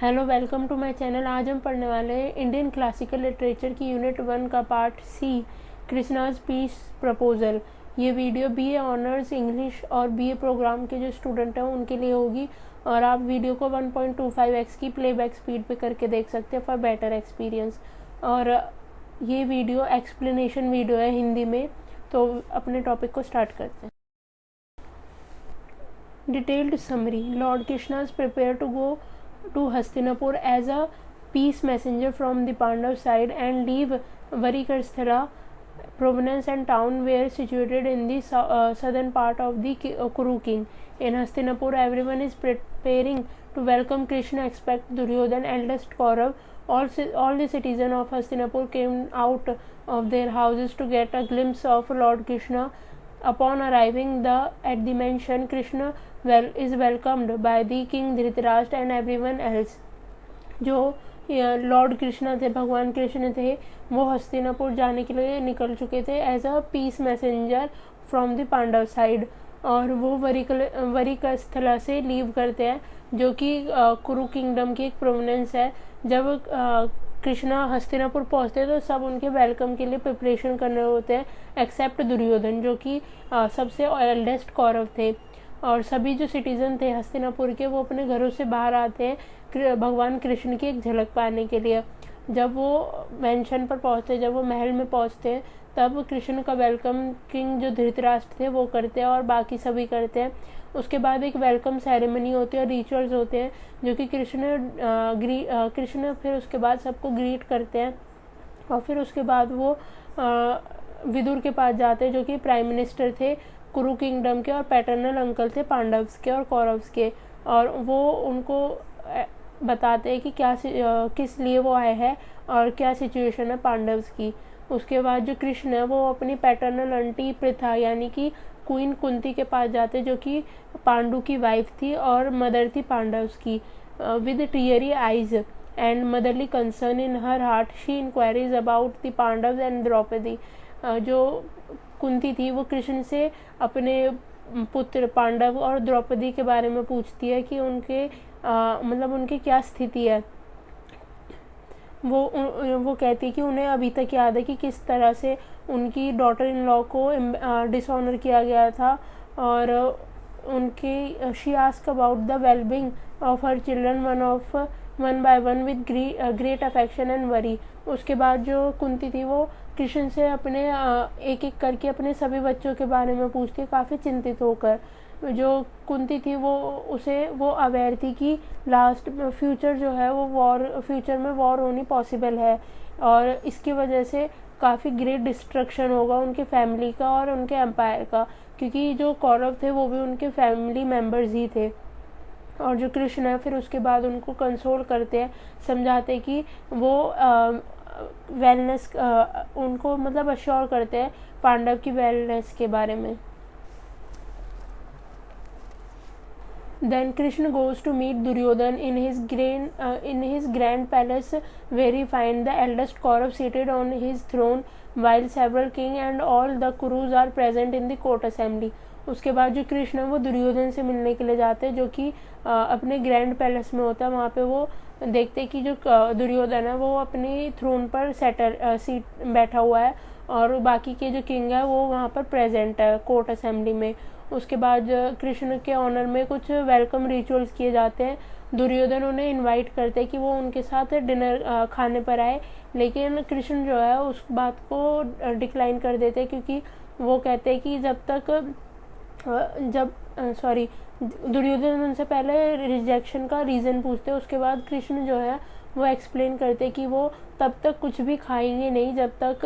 Hello, welcome to my channel. आज हम पढ़ने वाले हैं इंडियन क्लासिकल लिटरेचर की यूनिट 1 का part C, Krishna's peace proposal. ये वीडियो बीए ऑनर्स इंग्लिश और बीए प्रोग्राम के जो स्टूडेंट हैं उनके लिए होगी, और आप वीडियो को 1.25x की प्लेबैक स्पीड पे करके देख सकते हैं फॉर बेटर एक्सपीरियंस। और ये वीडियो एक्सप्लेनेशन वीडियो है हिंदी में, तो अपने टॉपिक को स्टार्ट करते हैं। Detailed summary. Lord Krishna's prepare to go to Hastinapur as a peace messenger from the Pandav side and leave Varikasthala. Province and town were situated in the southern part of the Kuru king. In Hastinapur, everyone is preparing to welcome Krishna except Duryodhan, eldest Kaurav. All the citizens of Hastinapur came out of their houses to get a glimpse of Lord Krishna. Upon arriving at the mansion, Krishna is welcomed by the king Dhritarashtra and everyone else. जो Lord Krishna थे, भगवान कृष्ण थे, वो हस्तिनापुर जाने के लिए निकल चुके थे as a peace messenger from the Pandava side, और वो वरिकस्थला से लीव करते हैं, जो कि कुरु किंगडम की एक प्रोविनेंस है। जब कृष्णा हस्तिनापुर पहुंचते हैं तो सब उनके वेलकम के लिए प्रिपरेशन करने होते हैं एक्सेप्ट दुर्योधन, जो कि सबसे एल्डेस्ट कौरव थे। और सभी जो सिटीजन थे हस्तिनापुर के, वो अपने घरों से बाहर आते हैं भगवान कृष्ण की एक झलक पाने के लिए। जब वो मेंशन पर पहुंचते, जब वो महल में पहुंचते हैं, तब कृष्ण का वेलकम किंग जो धृतराष्ट्र थे वो करते हैं और बाकी सभी करते हैं। उसके बाद एक वेलकम सेरेमनी होती है और रिचुअल्स होते हैं, जो कि कृष्ण फिर उसके बाद सबको ग्रीट करते हैं। और फिर उसके बाद वो विदुर के पास जाते हैं, जो कि प्राइम मिनिस्टर थे कुरु किंगडम के और पैटर्नल अंकल थे पांडव्स के और कौरव्स के। और वो उनको बताते हैं कि किस लिए वो आए हैं और क्या सिचुएशन है पांडव्स की। उसके बाद जो कृष्ण है वो अपनी पैटर्नल आंटी प्रथा यानी कि क्वीन कुंती के पास जाते, जो कि पांडु की वाइफ थी और मदर थी पांडव्स की। With teary eyes and motherly concern in her heart she inquiries about the Pandavs and Draupadi. जो कुंती थी वो कृष्ण से अपने पुत्र पांडव और द्रौपदी के बारे में पूछती है कि उनके मतलब उनकी क्या स्थिति है। वो कहती है कि उन्हें अभी तक याद है कि किस तरह से उनकी डॉटर इन लॉ को डिसऑनर किया गया था, और उनकी she ask about the wellbeing of her children one by one with great affection and worry. उसके बाद जो कुंती थी वो कृष्ण से अपने एक एक करके अपने सभी बच्चों के बारे में पूछती है, काफ़ी चिंतित होकर। जो कुंती थी वो अवेयर थी कि फ्यूचर जो है वो फ्यूचर में वॉर होनी पॉसिबल है, और इसकी वजह से काफ़ी ग्रेट डिस्ट्रक्शन होगा उनके फैमिली का और उनके एम्पायर का, क्योंकि जो कौरव थे वो भी उनके फैमिली मेम्बर्स ही थे। और जो कृष्ण है फिर उसके बाद उनको कंसोल करते हैं, समझाते हैं कि वो वेलनेस उनको मतलब अश्योर करते हैं पांडव की वेलनेस के बारे में। Then Krishna goes to meet Duryodhan in his grand palace, where he finds the eldest Kaurav seated on his throne, while several king and all the Kurus are present in the court assembly. उसके बाद जो कृष्ण है वो दुर्योधन से मिलने के लिए जाते हैं, जो कि अपने ग्रैंड पैलेस में होता है। वहाँ पे वो देखते हैं कि जो दुर्योधन है वो अपनी थ्रोन पर सीट बैठा हुआ है, और बाकी के जो किंग है वो वहाँ पर प्रेजेंट है कोर्ट असेंबली में। उसके बाद कृष्ण के ऑनर में कुछ वेलकम रिचुअल्स किए जाते हैं। दुर्योधन उन्हें इनवाइट करते हैं कि वो उनके साथ डिनर खाने पर आए, लेकिन कृष्ण जो है उस बात को डिक्लाइन कर देते हैं, क्योंकि वो कहते हैं कि दुर्योधन उनसे पहले रिजेक्शन का रीज़न पूछते हैं। उसके बाद कृष्ण जो है वो एक्सप्लेन करते कि वो तब तक कुछ भी खाएंगे नहीं जब तक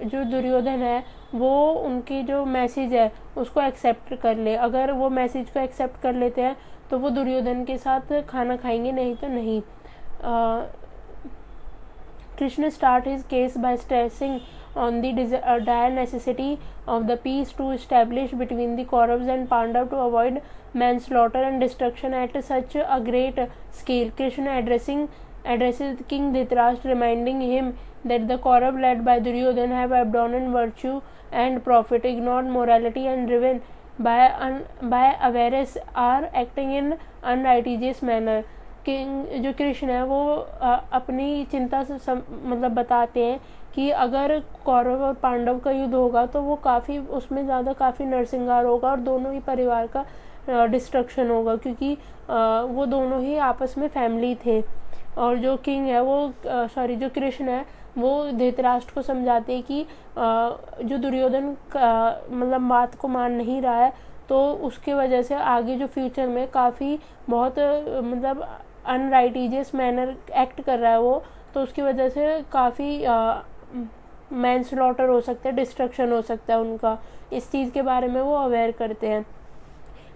जो दुर्योधन है वो उनकी जो मैसेज है उसको एक्सेप्ट कर ले। अगर वो मैसेज को एक्सेप्ट कर लेते हैं तो वो दुर्योधन के साथ खाना खाएंगे, नहीं तो नहीं। Krishna start his case by stressing on the dire necessity of the peace to establish between the Kauravas and Pandav to avoid manslaughter and destruction at such a great scale. Krishna addresses King Dhritarashtra, reminding him that the Kaurav led by Duryodhan have abandoned virtue and profit, ignored morality and driven by avarice are acting in unrighteous manner. King जो कृष्ण है वो अपनी चिंता से मतलब बताते हैं कि अगर कौरव और पांडव का युद्ध होगा तो वो काफ़ी उसमें ज़्यादा काफ़ी नरसंहार होगा और दोनों ही परिवार का डिस्ट्रक्शन होगा, क्योंकि वो दोनों ही आपस में फैमिली थे। और जो किंग है वो जो कृष्ण है वो धृतराष्ट्र को समझाते हैं कि जो दुर्योधन का मतलब बात को मान नहीं रहा है, तो उसके वजह से आगे जो फ्यूचर में काफ़ी बहुत मतलब अनराइटिजियस मैनर एक्ट कर रहा है वो, तो उसकी वजह से काफ़ी मैन स्लॉटर हो सकता है, डिस्ट्रक्शन हो सकता है उनका। इस चीज़ के बारे में वो अवेयर करते हैं।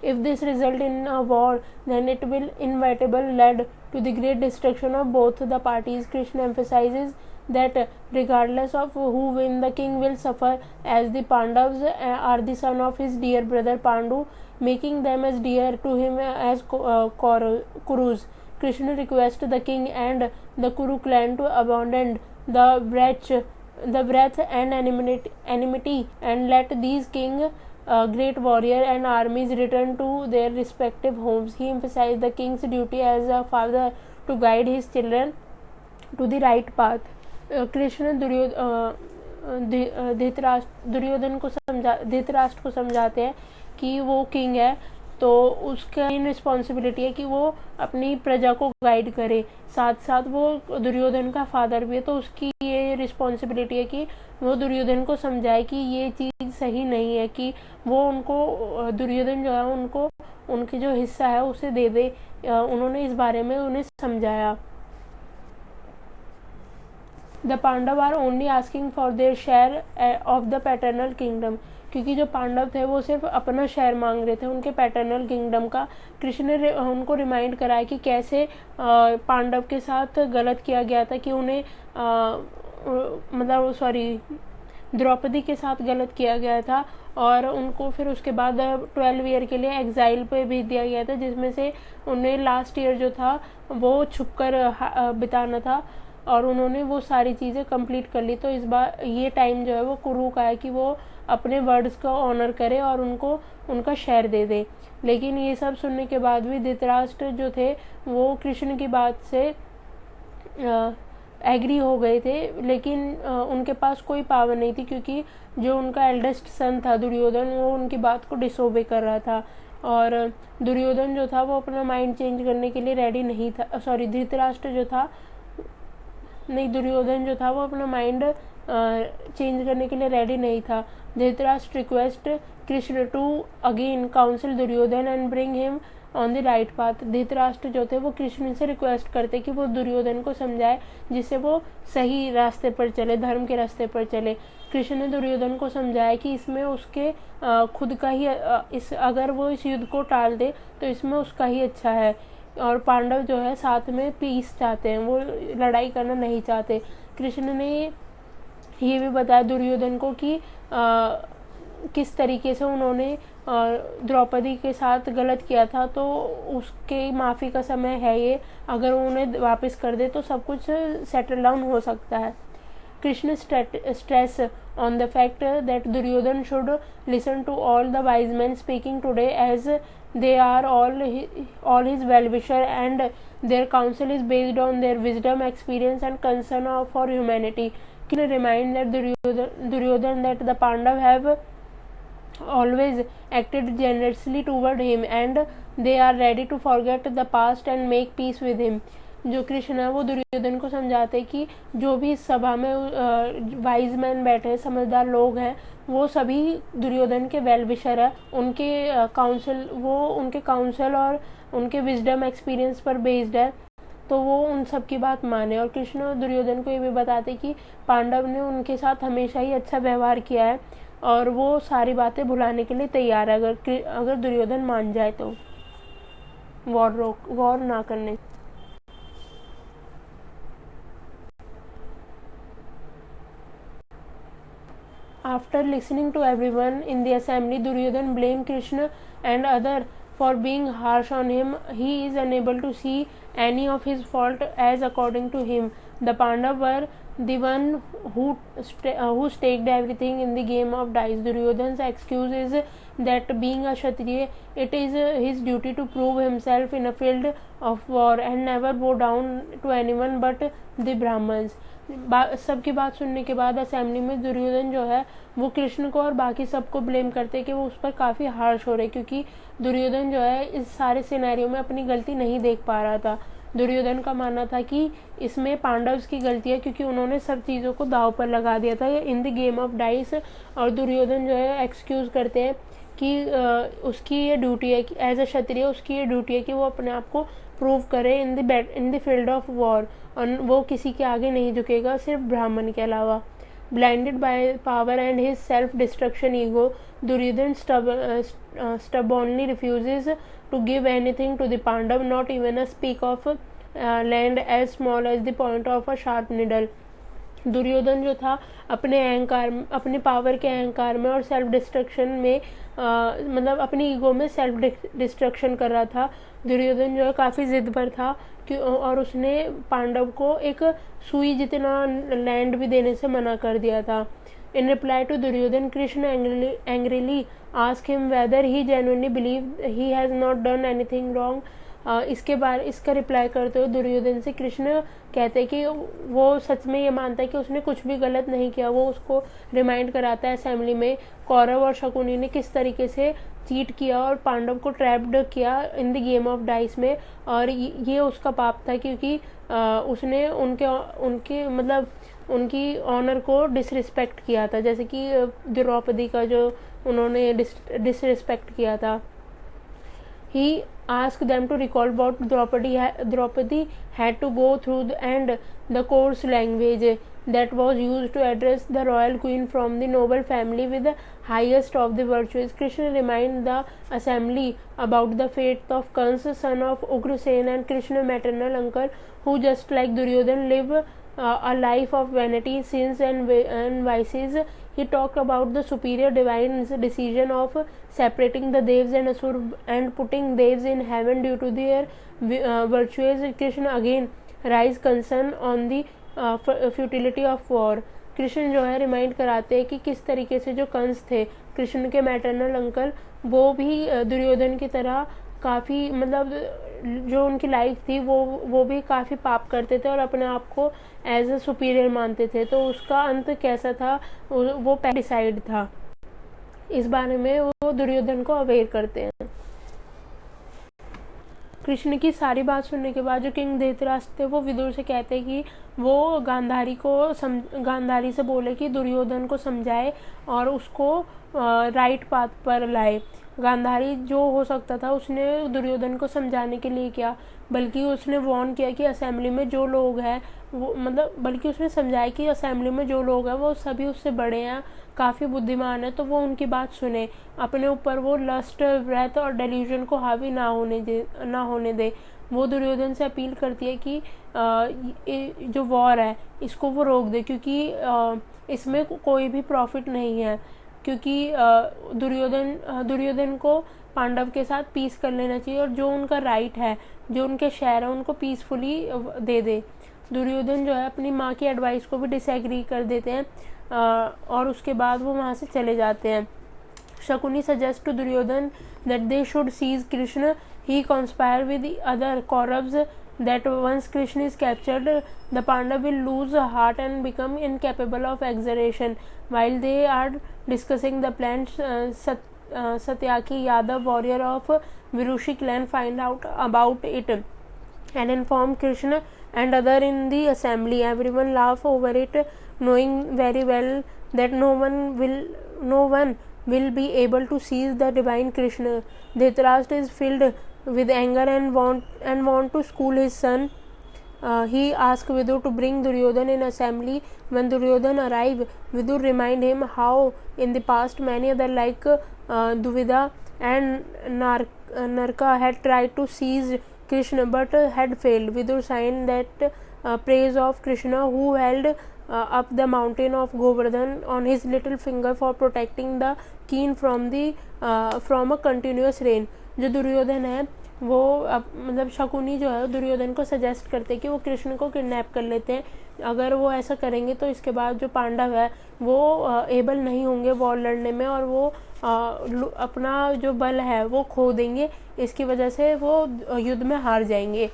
If this result in a war, then it will inevitably lead to the great destruction of both the parties. Krishna emphasizes that regardless of who win, the king will suffer, as the Pandavas are the son of his dear brother Pandu, making them as dear to him as Kurus. Krishna requests the king and the Kuru clan to abandon the wrath and enmity, and let these great warrior and armies return to their respective homes. He emphasized the king's duty as a father to guide his children to the right path. Krishna Dhritarashtra को समझाते हैं कि वो king है, तो उसका इन responsibility है कि वो अपनी प्रजा को गाइड करे, साथ साथ वो दुर्योधन का फादर भी है, तो उसकी ये रिस्पॉन्सिबिलिटी है कि वो दुर्योधन को समझाए कि ये चीज़ सही नहीं है, कि वो उनको दुर्योधन जो है उनको उनके जो हिस्सा है उसे दे दे। उन्होंने इस बारे में उन्हें समझाया। The Pandava are only asking for their share of the paternal kingdom, क्योंकि जो पांडव थे वो सिर्फ अपना शेयर मांग रहे थे उनके पैटर्नल किंगडम का। कृष्ण ने उनको रिमाइंड कराया कि कैसे पांडव के साथ गलत किया गया था, कि उन्हें द्रौपदी के साथ गलत किया गया था, और उनको फिर उसके बाद 12 ईयर के लिए एग्जाइल पे भेज दिया गया था, जिसमें से उन्हें लास्ट ईयर जो था वो छुपकर बिताना था, और उन्होंने वो सारी चीज़ें कंप्लीट कर ली। तो इस बार ये टाइम जो है वो कुरु का है कि वो अपने वर्ड्स का ऑनर करे और उनको उनका शेयर दे दे। लेकिन ये सब सुनने के बाद भी धृतराष्ट्र जो थे वो कृष्ण की बात से एग्री हो गए थे, लेकिन उनके पास कोई पावर नहीं थी, क्योंकि जो उनका एल्डेस्ट सन था दुर्योधन वो उनकी बात को डिसोबे कर रहा था, और दुर्योधन जो था वो अपना माइंड चेंज करने के लिए रेडी नहीं था। दुर्योधन जो था वो अपना माइंड चेंज करने के लिए रेडी नहीं था। Dhritarashtra request Krishna to again counsel Duryodhana and bring him on the right path. Dhritarashtra जो थे वो कृष्ण से रिक्वेस्ट करते कि वो दुर्योधन को समझाए जिससे वो सही रास्ते पर चले, धर्म के रास्ते पर चले। कृष्ण ने दुर्योधन को समझाया कि इसमें उसके खुद का ही अगर वो इस युद्ध को टाल दे तो इसमें उसका ही अच्छा है, और पांडव जो है साथ में पीस चाहते हैं, वो लड़ाई करना नहीं चाहते। कृष्ण ने ये भी बताया दुर्योधन को कि किस तरीके से उन्होंने द्रौपदी के साथ गलत किया था, तो उसके माफ़ी का समय है ये, अगर उन्हें वापस कर दे तो सब कुछ सेटल डाउन हो सकता है। Krishna stress on the fact that Duryodhan should listen to all the wise men speaking today, as they are all his well-wisher, and their counsel is based on their wisdom, experience and concern for humanity. Krishna remind that Duryodhan that the Pandavas have always acted generously toward him, and they are ready to forget the past and make peace with him. जो कृष्ण है वो दुर्योधन को समझाते कि जो भी सभा में वाइज मैन बैठे समझदार लोग हैं वो सभी दुर्योधन के वेल विशर है, उनके काउंसिल और उनके विजडम एक्सपीरियंस पर बेस्ड है, तो वो उन सब की बात माने। और कृष्ण दुर्योधन को ये भी बताते कि पांडव ने उनके साथ हमेशा ही अच्छा व्यवहार किया है और वो सारी बातें भुलाने के लिए तैयार है अगर दुर्योधन मान जाए तो वॉर ना करने। After listening to everyone in the assembly, Duryodhan blamed Krishna and others for being harsh on him. He is unable to see any of his fault, as according to him, the Pandavas were the one who staked everything in the game of dice. Duryodhan's excuse is that being a Kshatriya, it is his duty to prove himself in a field of war and never bow down to anyone but the Brahmins. सबकी बात सुनने के बाद assembly में दुर्योधन जो है वो कृष्ण को और बाकी सबको ब्लेम करते कि वो उस पर काफ़ी हार्श हो रहे, क्योंकि दुर्योधन जो है इस सारे सिनेरियो में अपनी गलती नहीं देख पा रहा था। दुर्योधन का मानना था कि इसमें पांडव्स की गलती है क्योंकि उन्होंने सब चीज़ों को दाव पर लगा दिया था in the game of dice. और दुर्योधन जो है एक्सक्यूज़ करते हैं कि उसकी ये ड्यूटी है कि एज अ क्षत्रिय उसकी ये ड्यूटी है कि वो अपने आप को प्रूव करे in the field of war, और वो किसी के आगे नहीं झुकेगा सिर्फ ब्राह्मण के अलावा। Blinded by power and his self destruction ego, Duryodhana stubbornly refuses to give anything to the Pandav, not even a speck of land as small as the point of a sharp needle. Duryodhana जो था अपने अहंकार, अपने power के अहंकार में और self destruction में मतलब अपनी ईगो में सेल्फ डिस्ट्रक्शन कर रहा था। दुर्योधन जो है काफ़ी जिद पर था कि और उसने पांडव को एक सुई जितना लैंड भी देने से मना कर दिया था। In reply to Duryodhan, Krishna angrily asked him whether he genuinely believed he has not done anything wrong. इसका रिप्लाई करते हुए दुर्योधन से कृष्ण कहते हैं कि वो सच में ये मानता है कि उसने कुछ भी गलत नहीं किया। वो उसको रिमाइंड कराता है असेंबली में कौरव और शकुनी ने किस तरीके से चीट किया और पांडव को ट्रैप्ड किया in the game of dice में, और ये उसका पाप था क्योंकि उसने उनके मतलब उनकी ऑनर को डिसरिस्पेक्ट किया था, जैसे कि द्रौपदी का जो उन्होंने डिसरिस्पेक्ट किया था। He asked them to recall what Draupadi had to go through and the coarse language that was used to address the royal queen from the noble family with the highest of the virtues. Krishna reminded the assembly about the fate of Kansa, son of Ugrasen and Krishna maternal uncle, who just like Duryodhan live a life of vanity, sins and vices. He talked about the superior divine decision of separating the Devs and Asur and putting Devs in heaven due to their virtues. Krishna again raised concern on the futility of war. Krishna जो है remind कराते हैं कि किस तरीके से जो कंस थे कृष्ण के मैटरनल अंकल, वो भी दुर्योधन की तरह काफ़ी मतलब जो उनकी लाइफ थी वो भी काफ़ी पाप करते थे और अपने आप को एज अ सुपीरियर मानते थे। तो उसका अंत कैसा था वो डिसाइड था। इस बारे में वो दुर्योधन को अवेयर करते हैं। कृष्ण की सारी बात सुनने के बाद जो किंग धृतराष्ट्र थे वो विदुर से कहते हैं कि वो गांधारी से बोले कि दुर्योधन को समझाए और उसको राइट पाथ पर लाए। गांधारी जो हो सकता था उसने दुर्योधन को समझाने के लिए किया, बल्कि उसने वार्न किया कि असेंबली में जो लोग हैं वो मतलब बल्कि उसने समझाया कि असेंबली में जो लोग हैं वो सभी उससे बड़े हैं, काफ़ी बुद्धिमान है, तो वो उनकी बात सुने, अपने ऊपर वो लस्ट, व्रत और डेल्यूजन को हावी ना होने दे। वो दुर्योधन से अपील करती है कि जो वॉर है इसको वो रोक दे, क्योंकि इसमें कोई भी प्रॉफिट नहीं है, क्योंकि दुर्योधन को पांडव के साथ पीस कर लेना चाहिए और जो उनका राइट है, जो उनके शहर है उनको पीसफुली दे दे। दुर्योधन जो है अपनी माँ की एडवाइस को भी डिसएग्री कर देते हैं और उसके बाद वो वहाँ से चले जाते हैं। Shakuni suggest to Duryodhan that they should seize Krishna. He conspire with other Kauravs that once Krishna is captured, the Pandav will lose heart and become incapable of exertion. While they are discussing the plan, Satyaki Yadav, warrior of Virushi clan, find out about it and inform Krishna and other in the assembly. Everyone laugh over it, knowing very well that no one will be able to seize the divine Krishna. Dhritarashtra is filled with anger and want to school his son. He asked Vidur to bring Duryodhan in assembly. When Duryodhan arrived, Vidur remind him how in the past many other like Duvida and Narka had tried to seize Krishna but had failed. Vidur signed that praise of Krishna, who held up the mountain of Govardhan on his little finger for protecting the king from a continuous rain. जो दुर्योधन है मतलब शकुनी जो है दुर्योधन को suggest करते हैं कि वो कृष्ण को किडनैप कर लेते हैं। अगर वो ऐसा करेंगे तो इसके बाद जो पांडव है वो एबल नहीं होंगे वॉर लड़ने में, और वो अपना जो बल है वो खो देंगे, इसकी वजह से वो युद्ध में हार जाएंगे।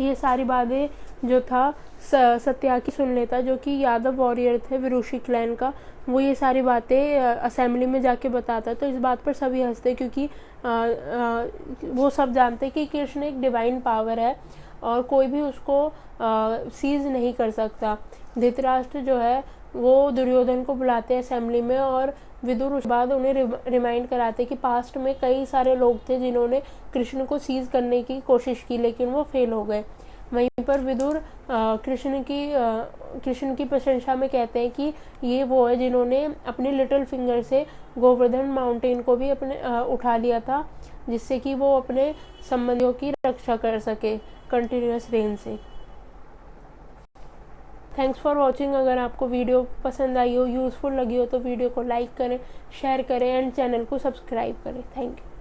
ये सारी बातें जो था सत्याकी सुन लेता, जो कि यादव वॉरियर थे विरुषि क्लैन का। वो ये सारी बातें असेंबली में जाके बताता। तो इस बात पर सभी हंसते, क्योंकि वो सब जानते कि कृष्ण एक डिवाइन पावर है और कोई भी उसको सीज नहीं कर सकता। धृतराष्ट्र जो है वो दुर्योधन को बुलाते हैं असेंबली में, और विदुर उस बाद उन्हें रिमाइंड कराते कि पास्ट में कई सारे लोग थे जिन्होंने कृष्ण को सीज करने की कोशिश की, लेकिन वो फेल हो गए। वहीं पर विदुर कृष्ण की प्रशंसा में कहते हैं कि ये वो है जिन्होंने अपने लिटिल फिंगर से गोवर्धन माउंटेन को भी अपने उठा लिया था, जिससे कि वो अपने संबंधियों की रक्षा कर सके कंटिन्यूअस रेन से। Thanks for watching. अगर आपको वीडियो पसंद आई हो, यूज़फुल लगी हो, तो वीडियो को लाइक करें, शेयर करें एंड चैनल को सब्सक्राइब करें। Thank you.